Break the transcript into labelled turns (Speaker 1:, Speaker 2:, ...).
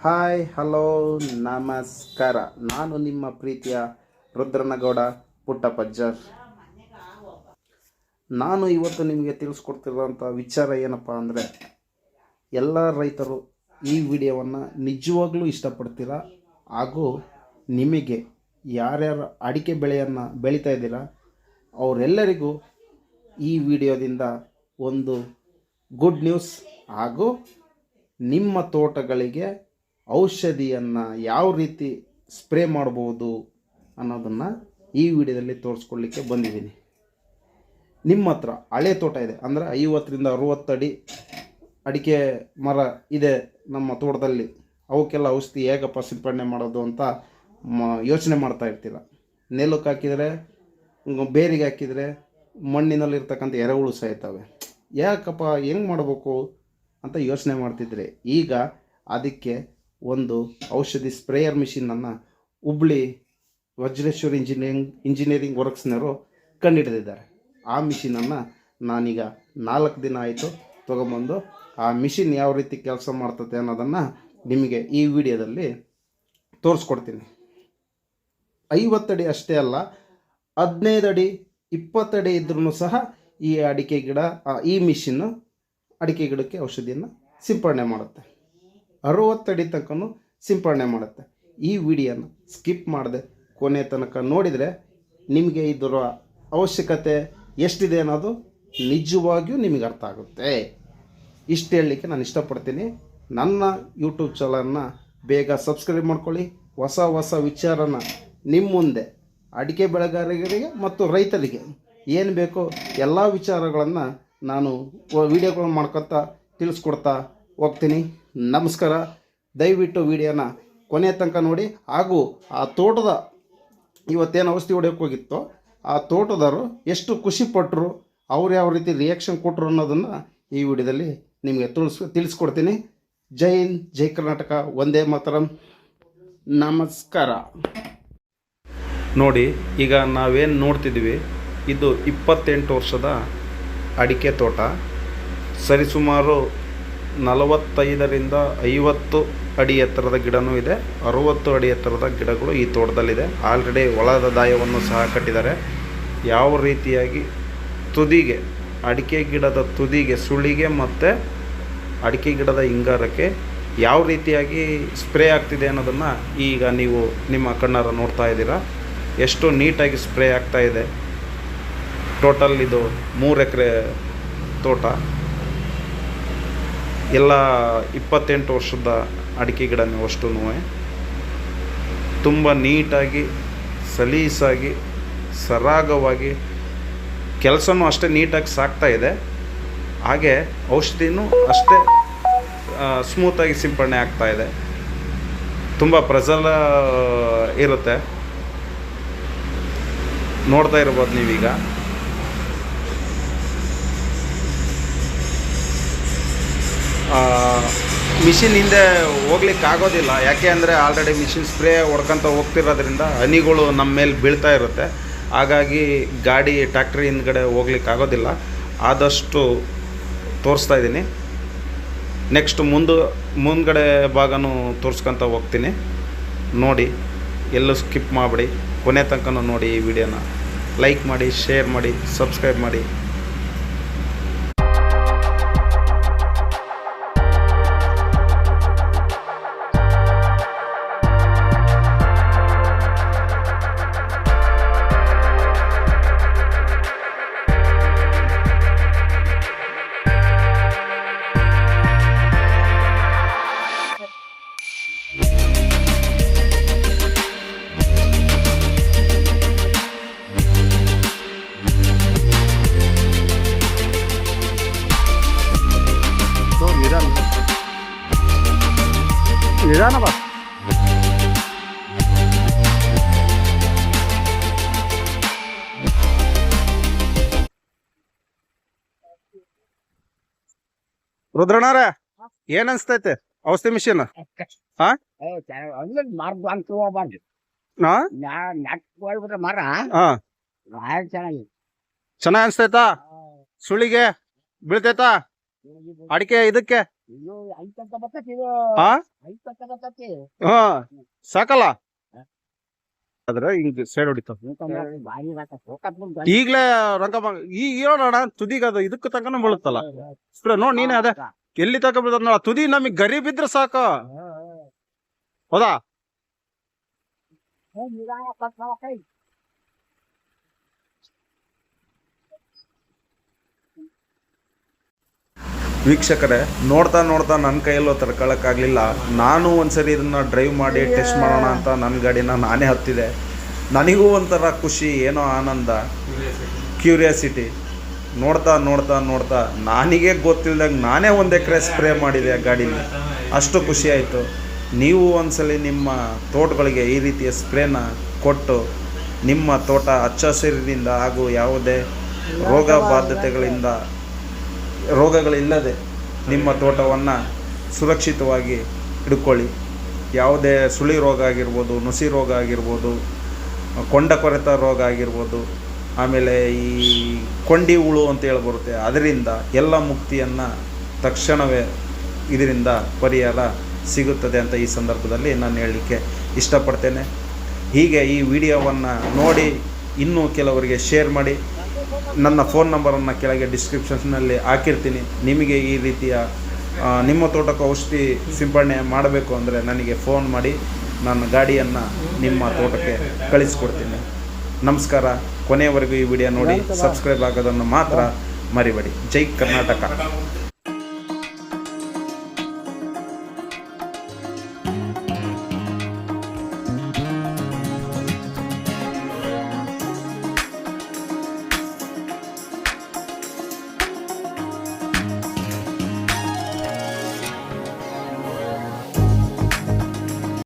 Speaker 1: Hi hello ನಮಸ್ಕಾರ. ನಾನು ನಿಮ್ಮ ಪ್ರೀತಿಯ ರುದ್ರನಗೌಡ ಪುಟ್ಟಪ್ಪಜ್ಜರ್. ನಾನು ಇವತ್ತು ನಿಮಗೆ ತಿಳಿಸ್ಕೊಡ್ತಿರೋಂಥ ವಿಚಾರ ಏನಪ್ಪ ಅಂದರೆ, ಎಲ್ಲ ರೈತರು ಈ ವಿಡಿಯೋವನ್ನು ನಿಜವಾಗ್ಲೂ ಇಷ್ಟಪಡ್ತೀರಾ ಹಾಗೂ ನಿಮಗೆ ಯಾರ್ಯಾರು ಅಡಿಕೆ ಬೆಳೆಯನ್ನು ಬೆಳೀತಾ ಇದ್ದೀರಾ ಅವರೆಲ್ಲರಿಗೂ ಈ ವಿಡಿಯೋದಿಂದ ಒಂದು ಗುಡ್ ನ್ಯೂಸ್ ಹಾಗೂ ನಿಮ್ಮ ತೋಟಗಳಿಗೆ ಔಷಧಿಯನ್ನು ಯಾವ ರೀತಿ ಸ್ಪ್ರೇ ಮಾಡ್ಬೋದು ಅನ್ನೋದನ್ನು ಈ ವಿಡಿಯೋದಲ್ಲಿ ತೋರಿಸ್ಕೊಳ್ಳಿಕ್ಕೆ ಬಂದಿದ್ದೀನಿ. ನಿಮ್ಮ ಹತ್ರ ಹಳೆ ತೋಟ ಇದೆ ಅಂದರೆ 50ರಿಂದ 60 ಅಡಿ ಅಡಿಕೆ ಮರ ಇದೆ ನಮ್ಮ ತೋಟದಲ್ಲಿ, ಅವಕ್ಕೆಲ್ಲ ಔಷಧಿ ಹೇಗಪ್ಪ ಸಿಂಪಡಣೆ ಮಾಡೋದು ಅಂತ ಯೋಚನೆ ಮಾಡ್ತಾ ಇರ್ತೀರ. ನೆಲಕ್ಕೆ ಹಾಕಿದರೆ, ಬೇರಿಗೆ ಹಾಕಿದರೆ ಮಣ್ಣಿನಲ್ಲಿರ್ತಕ್ಕಂಥ ಎರೆಹುಳು ಸಾಯ್ತವೆ, ಯಾಕಪ್ಪ ಹೆಂಗೆ ಮಾಡಬೇಕು ಅಂತ ಯೋಚನೆ ಮಾಡ್ತಿದ್ರೆ, ಈಗ ಅದಕ್ಕೆ ಒಂದು ಔಷಧಿ ಸ್ಪ್ರೇಯರ್ ಮಿಷಿನನ್ನು ಹುಬ್ಳಿ ವಜ್ರೇಶ್ವರ ಇಂಜಿನಿಯರಿಂಗ್ ವರ್ಕ್ಸ್ನವರು ಕಂಡುಹಿಡಿದಿದ್ದಾರೆ. ಆ ಮಿಷಿನನ್ನು ನಾನೀಗ 4 ದಿನ ಆಯಿತು ತೊಗೊಂಬಂದು ಆ ಮಿಷಿನ್ ಯಾವ ರೀತಿ ಕೆಲಸ ಮಾಡ್ತದೆ ಅನ್ನೋದನ್ನು ನಿಮಗೆ ಈ ವಿಡಿಯೋದಲ್ಲಿ ತೋರಿಸ್ಕೊಡ್ತೀನಿ. 50 ಅಡಿ ಅಷ್ಟೇ ಅಲ್ಲ, 15 ಅಡಿ 20 ಅಡಿ ಇದ್ರೂ ಸಹ ಈ ಅಡಿಕೆ ಗಿಡ, ಈ ಮಿಷಿನ್ನು ಅಡಿಕೆ ಗಿಡಕ್ಕೆ ಔಷಧಿಯನ್ನು ಸಿಂಪಡಣೆ ಮಾಡುತ್ತೆ. 60 ಅಡಿ ತನಕ ಸಿಂಪಡಣೆ ಮಾಡುತ್ತೆ. ಈ ವಿಡಿಯೋನ ಸ್ಕಿಪ್ ಮಾಡದೆ ಕೊನೆ ತನಕ ನೋಡಿದರೆ ನಿಮಗೆ ಇದರ ಅವಶ್ಯಕತೆ ಎಷ್ಟಿದೆ ಅನ್ನೋದು ನಿಜವಾಗಿಯೂ ನಿಮಗೆ ಅರ್ಥ ಆಗುತ್ತೆ. ಇಷ್ಟು ಹೇಳಲಿಕ್ಕೆ ನಾನು ಇಷ್ಟಪಡ್ತೀನಿ. ನನ್ನ ಯೂಟ್ಯೂಬ್ ಚಾನಲನ್ನು ಬೇಗ ಸಬ್ಸ್ಕ್ರೈಬ್ ಮಾಡ್ಕೊಳ್ಳಿ. ಹೊಸ ಹೊಸ ವಿಚಾರನ ನಿಮ್ಮ ಮುಂದೆ ಅಡಿಕೆ ಬೆಳೆಗಾರರಿಗೆ ಮತ್ತು ರೈತರಿಗೆ ಏನು ಬೇಕೋ ಎಲ್ಲ ವಿಚಾರಗಳನ್ನು ನಾನು ವಿಡಿಯೋಗಳನ್ನು ಮಾಡ್ಕೊತಾ ತಿಳಿಸ್ಕೊಡ್ತಾ ಹೋಗ್ತೀನಿ. ನಮಸ್ಕಾರ. ದಯವಿಟ್ಟು ವಿಡಿಯೋನ ಕೊನೆ ತನಕ ನೋಡಿ. ಹಾಗೂ ಆ ತೋಟದ ಇವತ್ತೇನು ಔಷಧಿ ಹೊಡೆಯೋಕ್ಕೆ ಹೋಗಿತ್ತೋ ಆ ತೋಟದವರು ಎಷ್ಟು ಖುಷಿಪಟ್ಟರು, ಅವ್ರು ಯಾವ ರೀತಿ ರಿಯಾಕ್ಷನ್ ಕೊಟ್ಟರು ಅನ್ನೋದನ್ನು ಈ ವಿಡಿಯೋದಲ್ಲಿ ನಿಮಗೆ ತಿಳಿಸ್ಕೊಡ್ತೀನಿ. ಜೈ ಹಿಂದ್, ಜೈ ಕರ್ನಾಟಕ, ವಂದೇ ಮಾತರಂ. ನಮಸ್ಕಾರ. ನೋಡಿ, ಈಗ ನಾವೇನು ನೋಡ್ತಿದ್ವಿ, ಇದು 28 ವರ್ಷದ ಅಡಿಕೆ ತೋಟ. ಸರಿಸುಮಾರು 45ರಿಂದ 50 ಅಡಿ ಎತ್ತರದ ಗಿಡನೂ ಇದೆ, 60 ಅಡಿ ಎತ್ತರದ ಗಿಡಗಳು ಈ ತೋಟದಲ್ಲಿದೆ. ಆಲ್ರೆಡಿ ಒಳದ ದಾಯವನ್ನು ಸಹ ಕಟ್ಟಿದ್ದಾರೆ. ಯಾವ ರೀತಿಯಾಗಿ ತುದಿಗೆ, ಅಡಿಕೆ ಗಿಡದ ತುದಿಗೆ, ಸುಳಿಗೆ ಮತ್ತು ಅಡಿಕೆ ಗಿಡದ ಹಿಂಗಾರಕ್ಕೆ ಯಾವ ರೀತಿಯಾಗಿ ಸ್ಪ್ರೇ ಆಗ್ತಿದೆ ಅನ್ನೋದನ್ನು ಈಗ ನೀವು ನಿಮ್ಮ ಕಣ್ಣಾರ ನೋಡ್ತಾ ಇದ್ದೀರಾ. ಎಷ್ಟು ನೀಟಾಗಿ ಸ್ಪ್ರೇ ಆಗ್ತಾ ಇದೆ. ಟೋಟಲ್ ಇದು 3 ಎಕರೆ ತೋಟ. ಎಲ್ಲ 28 ವರ್ಷದ ಅಡಿಕೆ ಗಿಡನೇ ಅಷ್ಟೂ ತುಂಬ ನೀಟಾಗಿ, ಸಲೀಸಾಗಿ, ಸರಾಗವಾಗಿ ಕೆಲಸನೂ ಅಷ್ಟೇ ನೀಟಾಗಿ ಸಾಗ್ತಾ ಇದೆ. ಹಾಗೆ ಔಷಧಿನೂ ಅಷ್ಟೇ ಸ್ಮೂತಾಗಿ ಸಿಂಪಡಣೆ ಆಗ್ತಾ ಇದೆ. ತುಂಬ ಪ್ರೆಸಲ್ ಇರುತ್ತೆ, ನೋಡ್ತಾ ಇರ್ಬೋದು ನೀವೀಗ. ಮಿಷಿನ್ ಹಿಂದೆ ಹೋಗ್ಲಿಕ್ಕೆ ಆಗೋದಿಲ್ಲ, ಯಾಕೆ ಅಂದರೆ ಆಲ್ರೆಡಿ ಮಿಷಿನ್ ಸ್ಪ್ರೇ ಹೊಡ್ಕೊತ ಹೋಗ್ತಿರೋದ್ರಿಂದ ಹನಿಗಳು ನಮ್ಮ ಮೇಲೆ ಬೀಳ್ತಾ ಇರುತ್ತೆ. ಹಾಗಾಗಿ ಗಾಡಿ ಟ್ಯಾಕ್ಟ್ರಿ ಹಿಂದ್ಗಡೆ ಹೋಗ್ಲಿಕ್ಕೆ ಆಗೋದಿಲ್ಲ. ಆದಷ್ಟು ತೋರಿಸ್ತಾ ಇದ್ದೀನಿ. ನೆಕ್ಸ್ಟ್ ಮುಂದ್ಗಡೆ ಭಾಗನೂ ತೋರಿಸ್ಕೊತ ಹೋಗ್ತೀನಿ. ನೋಡಿ, ಎಲ್ಲೂ ಸ್ಕಿಪ್ ಮಾಡಿಬಿಡಿ, ಕೊನೆ ತನಕ ನೋಡಿ. ಈ ವಿಡಿಯೋನ ಲೈಕ್ ಮಾಡಿ, ಶೇರ್ ಮಾಡಿ, ಸಬ್ಸ್ಕ್ರೈಬ್ ಮಾಡಿ.
Speaker 2: निदान बस
Speaker 1: ರುದ್ರಣ್ಣವ್ರೆ, ಏನ್ ಅನ್ಸ್ತೈತೆ ಔಷಧಿ ಮಿಷಿನ್? ಹಾ,
Speaker 2: ಮರ
Speaker 1: ಚೆನ್ನಾಗಿ ಅನ್ಸ್ತೈತಾ? ಸುಳಿಗೆ ಬೀಳ್ತೈತಾ? ಅಡಿಕೆ ಇದಕ್ಕೆ ಹಾ ಹಾ ಸಾಕಲ್ಲ ಆದ್ರೆ ಹಿಂಗ್ ಸೈಡ್ ಹೊಡಿತಾವ ಈಗ್ಲೇ ರಂಗ ಈಗ ನೋಡೋಣ ತುದಿಗ ಅದು ಇದಕ್ಕೆ ತನಕನೂ ಬೀಳುತ್ತಲ್ಲ ನೋಡ್ ನೀನೇ ಅದೇ ಎಲ್ಲಿ ತನಕ ಬೀಳ್ತದ ನೋಡ ತುದಿ ನಮಗ್ ಗರಿ ಬಿದ್ರೆ ಸಾಕು ಹೌದಾ ವೀಕ್ಷಕರೇ ನೋಡ್ತಾ ನೋಡ್ತಾ ನನ್ನ ಕೈಯಲ್ಲೂ ತಡ್ಕೊಳಕ್ಕಾಗಲಿಲ್ಲ. ನಾನು ಒಂದ್ಸರಿ ಇದನ್ನು ಡ್ರೈವ್ ಮಾಡಿ ಟೆಸ್ಟ್ ಮಾಡೋಣ ಅಂತ ನನ್ನ ಗಾಡಿನ ನಾನೇ ಹತ್ತಿದೆ. ನನಗೂ ಒಂಥರ ಖುಷಿ, ಏನೋ ಆನಂದ, ಕ್ಯೂರಿಯಾಸಿಟಿ. ನೋಡ್ತಾ ನೋಡ್ತಾ ನೋಡ್ತಾ ನನಗೆ ಗೊತ್ತಿಲ್ಲದಾಗ ನಾನೇ 1 ಎಕರೆ ಸ್ಪ್ರೇ ಮಾಡಿದೆ ಆ ಗಾಡೀಲಿ. ಅಷ್ಟು ಖುಷಿ ಆಯಿತು. ನೀವು ಒಂದ್ಸಲಿ ನಿಮ್ಮ ತೋಟಗಳಿಗೆ ಈ ರೀತಿಯ ಸ್ಪ್ರೇನ ಕೊಟ್ಟು ನಿಮ್ಮ ತೋಟ ಹಚ್ಚ ಹಸಿರಿನಿಂದ ಹಾಗೂ ಯಾವುದೇ ರೋಗಗಳಿಲ್ಲದೆ ನಿಮ್ಮ ತೋಟವನ್ನು ಸುರಕ್ಷಿತವಾಗಿ ಇಟ್ಕೊಳ್ಳಿ. ಯಾವುದೇ ಸುಳಿ ರೋಗ ಆಗಿರ್ಬೋದು, ನುಸಿ ರೋಗ ಆಗಿರ್ಬೋದು, ಕೊಂಡ ಕೊರೆತ ರೋಗ ಆಗಿರ್ಬೋದು, ಆಮೇಲೆ ಈ ಕೊಂಡಿ ಹುಳು ಅಂತ ಬರುತ್ತೆ, ಅದರಿಂದ ಎಲ್ಲ ಮುಕ್ತಿಯನ್ನು ತಕ್ಷಣವೇ ಇದರಿಂದ ಪರಿಹಾರ ಸಿಗುತ್ತದೆ ಅಂತ ಈ ಸಂದರ್ಭದಲ್ಲಿ ನಾನು ಹೇಳಲಿಕ್ಕೆ ಇಷ್ಟಪಡ್ತೇನೆ. ಹೀಗೆ ಈ ವಿಡಿಯೋವನ್ನು ನೋಡಿ ಇನ್ನೂ ಕೆಲವರಿಗೆ ಶೇರ್ ಮಾಡಿ. ನನ್ನ ಫೋನ್ ನಂಬರನ್ನು ಕೆಳಗೆ ಡಿಸ್ಕ್ರಿಪ್ಷನ್ನಲ್ಲಿ ಹಾಕಿರ್ತೀನಿ. ನಿಮಗೆ ಈ ರೀತಿಯ ನಿಮ್ಮ ತೋಟಕ್ಕೆ ಔಷಧಿ ಸಿಂಪಡಣೆ ಮಾಡಬೇಕು ಅಂದರೆ ನನಗೆ ಫೋನ್ ಮಾಡಿ, ನನ್ನ ಗಾಡಿಯನ್ನು ನಿಮ್ಮ ತೋಟಕ್ಕೆ ಕಳಿಸ್ಕೊಡ್ತೀನಿ. ನಮಸ್ಕಾರ. ಕೊನೆಯವರೆಗೂ ಈ ವಿಡಿಯೋ ನೋಡಿ ಸಬ್ಸ್ಕ್ರೈಬ್ ಆಗೋದನ್ನು ಮಾತ್ರ ಮರಿಬೇಡಿ. ಜೈ ಕರ್ನಾಟಕ.